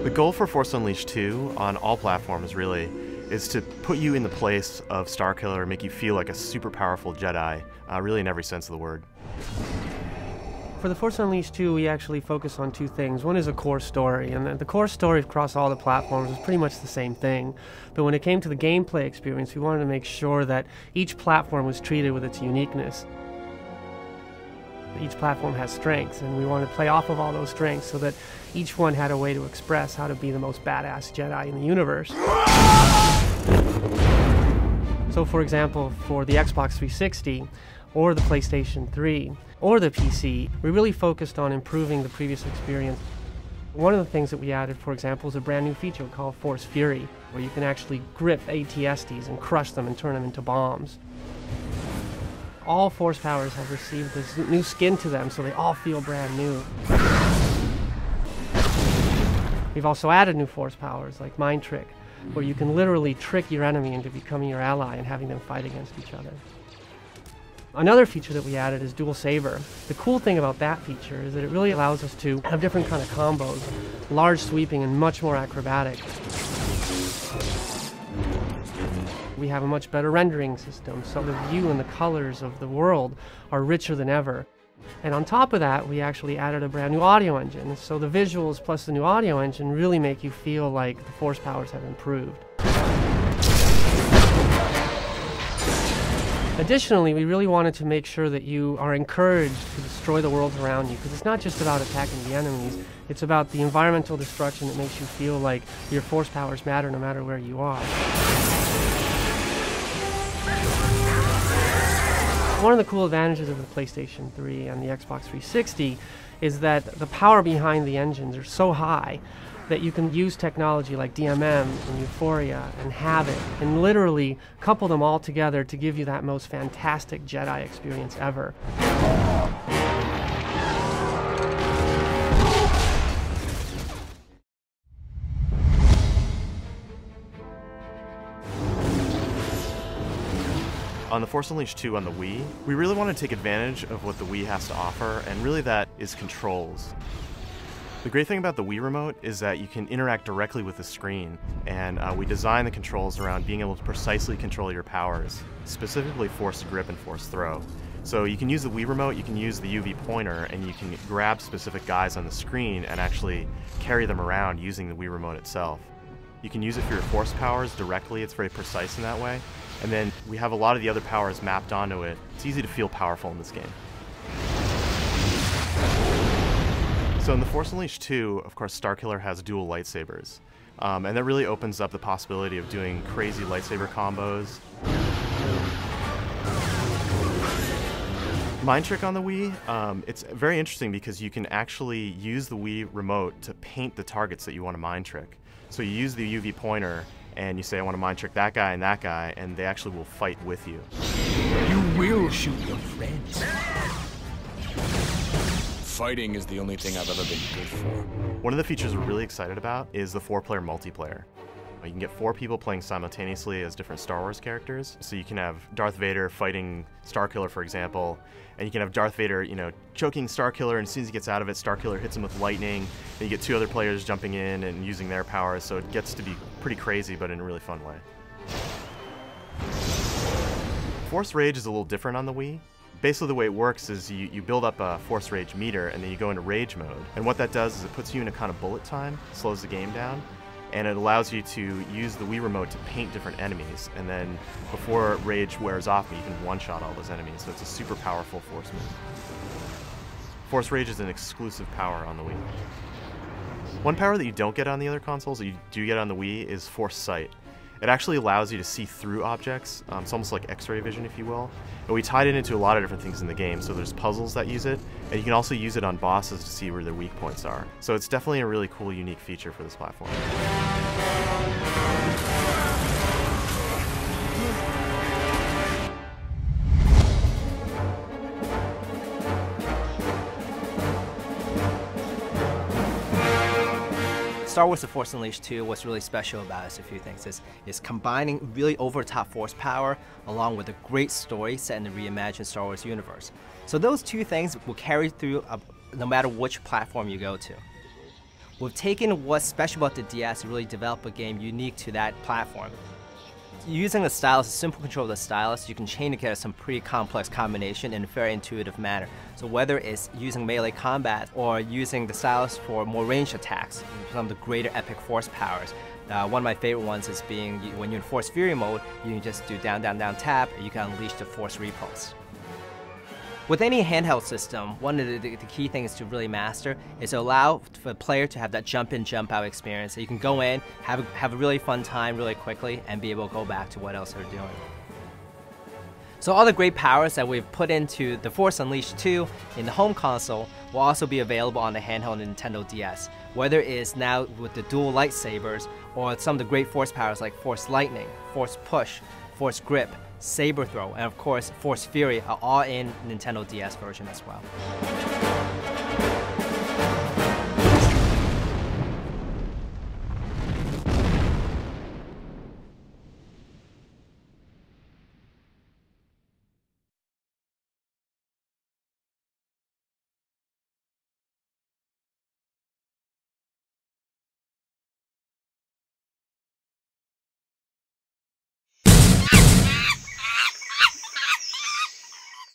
The goal for Force Unleashed 2 on all platforms really is to put you in the place of Starkiller, make you feel like a super powerful Jedi, really in every sense of the word. For the Force Unleashed 2, we actually focus on two things. One is a core story, and the core story across all the platforms is pretty much the same thing. But when it came to the gameplay experience, we wanted to make sure that each platform was treated with its uniqueness. Each platform has strengths, and we wanted to play off of all those strengths so that each one had a way to express how to be the most badass Jedi in the universe. So for example, for the Xbox 360, or the PlayStation 3, or the PC, we really focused on improving the previous experience. One of the things that we added, for example, is a brand new feature called Force Fury, where you can actually grip AT-STs and crush them and turn them into bombs. All Force powers have received this new skin to them, so they all feel brand new. We've also added new Force powers, like Mind Trick, where you can literally trick your enemy into becoming your ally and having them fight against each other. Another feature that we added is Dual Saber. The cool thing about that feature is that it really allows us to have different kind of combos, large sweeping and much more acrobatic. We have a much better rendering system, so the view and the colors of the world are richer than ever. And on top of that, we actually added a brand new audio engine, so the visuals plus the new audio engine really make you feel like the Force powers have improved. Additionally, we really wanted to make sure that you are encouraged to destroy the worlds around you, because it's not just about attacking the enemies, it's about the environmental destruction that makes you feel like your Force powers matter no matter where you are. One of the cool advantages of the PlayStation 3 and the Xbox 360 is that the power behind the engines are so high that you can use technology like DMM and Euphoria and Habit and literally couple them all together to give you that most fantastic Jedi experience ever. On the Force Unleashed 2 on the Wii, we really want to take advantage of what the Wii has to offer, and really that is controls. The great thing about the Wii Remote is that you can interact directly with the screen, and we design the controls around being able to precisely control your powers, specifically Force Grip and Force Throw. So you can use the Wii Remote, you can use the UV pointer, and you can grab specific guys on the screen and actually carry them around using the Wii Remote itself. You can use it for your Force powers directly, it's very precise in that way. And then we have a lot of the other powers mapped onto it. It's easy to feel powerful in this game. So in the Force Unleashed 2, of course, Starkiller has dual lightsabers. And that really opens up the possibility of doing crazy lightsaber combos. Mind Trick on the Wii, it's very interesting because you can actually use the Wii Remote to paint the targets that you want to Mind Trick. So you use the UV pointer, and you say, I want to Mind Trick that guy, and they actually will fight with you. You will shoot your friends. Fighting is the only thing I've ever been good for. One of the features we're really excited about is the 4-player multiplayer. You can get 4 people playing simultaneously as different Star Wars characters. So you can have Darth Vader fighting Starkiller, for example, and you can have Darth Vader, choking Starkiller, and as soon as he gets out of it, Starkiller hits him with lightning. Then you get 2 other players jumping in and using their powers, so it gets to be pretty crazy, but in a really fun way. Force Rage is a little different on the Wii. Basically the way it works is you build up a Force Rage meter, and then you go into Rage mode. And what that does is it puts you in a kind of bullet time, slows the game down, and it allows you to use the Wii Remote to paint different enemies, and then before Rage wears off, you can one-shot all those enemies, so it's a super powerful Force move. Force Rage is an exclusive power on the Wii. One power that you don't get on the other consoles, that you do get on the Wii, is Force Sight. It actually allows you to see through objects. It's almost like X-ray vision, if you will. But we tied it into a lot of different things in the game, so there's puzzles that use it, and you can also use it on bosses to see where their weak points are. So it's definitely a really cool, unique feature for this platform. Star Wars The Force Unleashed 2, what's really special about it is a few things. Is combining really over-the-top force power along with a great story set in the reimagined Star Wars universe. So those two things will carry through no matter which platform you go to. We've taken what's special about the DS to really develop a game unique to that platform. Using the stylus, a simple control of the stylus, you can chain together some pretty complex combination in a very intuitive manner. So whether it's using melee combat or using the stylus for more ranged attacks, some of the greater epic force powers. One of my favorite ones is being when you're in Force Fury mode, you can just do down, down, down, tap, and you can unleash the Force Repulse. With any handheld system, one of the key things to really master is to allow for the player to have that jump in, jump out experience. So you can go in, have a really fun time really quickly, and be able to go back to what else they're doing. So all the great powers that we've put into the Force Unleashed 2 in the home console will also be available on the handheld Nintendo DS. Whether it's now with the dual lightsabers or some of the great force powers like Force Lightning, Force Push, Force Grip, Saber Throw, and of course Force Fury are all in Nintendo DS version as well.